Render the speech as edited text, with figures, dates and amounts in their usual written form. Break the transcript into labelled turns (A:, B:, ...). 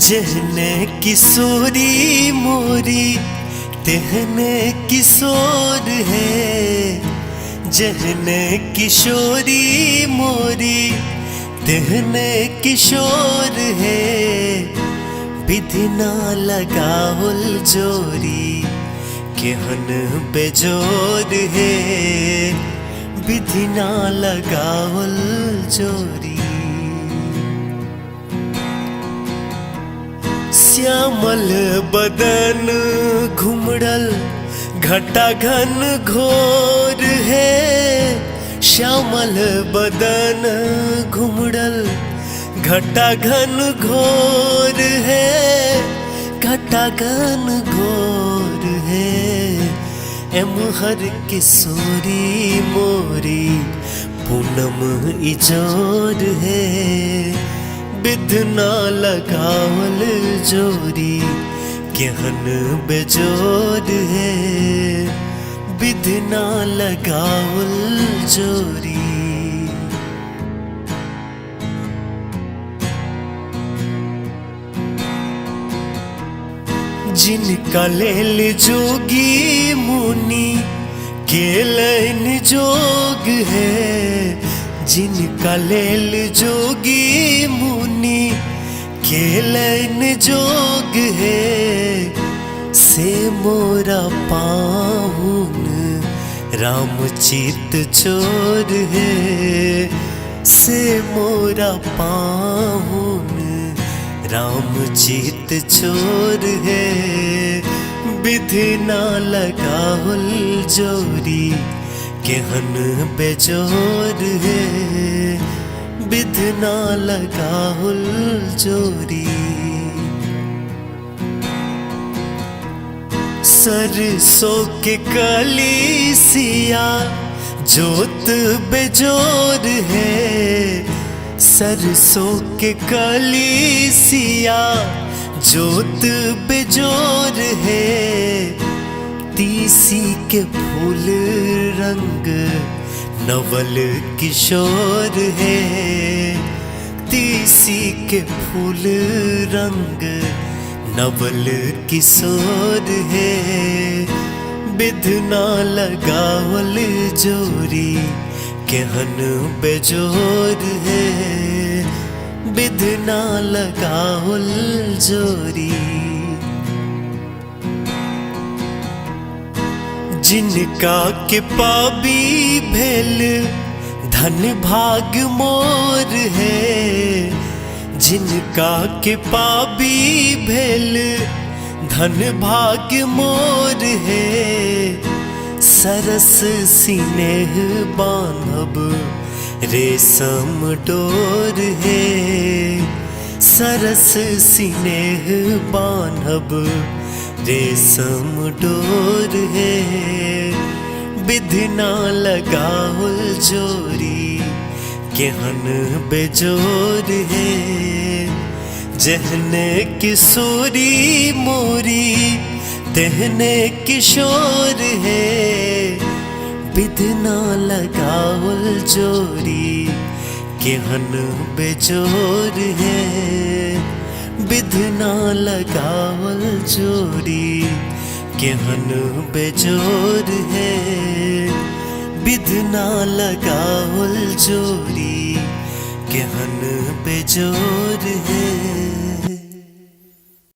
A: जहने किशोरी मोरी तेहने किशोर है। जहने किशोरी मोरी तेहने किशोर है। विधि ना लगावल जोरी केहन बेजोर है। विधि ना लगावल जोरी। श्यामल बदन घुमड़ल घटा घन घोर है। श्यामल बदन घुमड़ल घटा घन घोर है। घटा घन घोर है। एमहर किशोरी मोरी पूनम इजोर है। विधि ना लगावल जोरी केहन बेजोर है। विधि ना लगावल जोरी। जिनका लेल जोगी मुनि केलन जोग है। जिनका लेल जोगी मुनि केलन जोग है। से मोरा पाहुन रामचित चोर है। से मोरा पाहुन रामचित चोर है। विधि ना लगावल जोरी केहन बेजोर है। विधि ना लगावल जोरी। सरसों के कलीसिया जोत बेजोर है। सरसों के कलीसिया जोत बेजोर है। तीसी के फूल रंग नवल किशोर है। तीसी के फूल रंग नवल किशोर है। विधि ना लगावल जोरी केहन बेजोर है। विधि ना लगावल जोरी। जिनका के पाबी भेल धन भाग मोर है। जिनका के पाबी भेल धन भाग मोर है। सरस सिनेह बांधब रेशम डोर है। सरस सिनेह बांधब रेशम डोर है। विधि ना लगावल जोरी केहन बेजोर है। जहने किशोरी मोरी तेहने किशोर है। विधि ना लगावल जोरी केहन बेजोर है। विधि ना लगावल जोरी केहन बेजोर है। विधि ना लगावल जोरी केहन बेजोर है।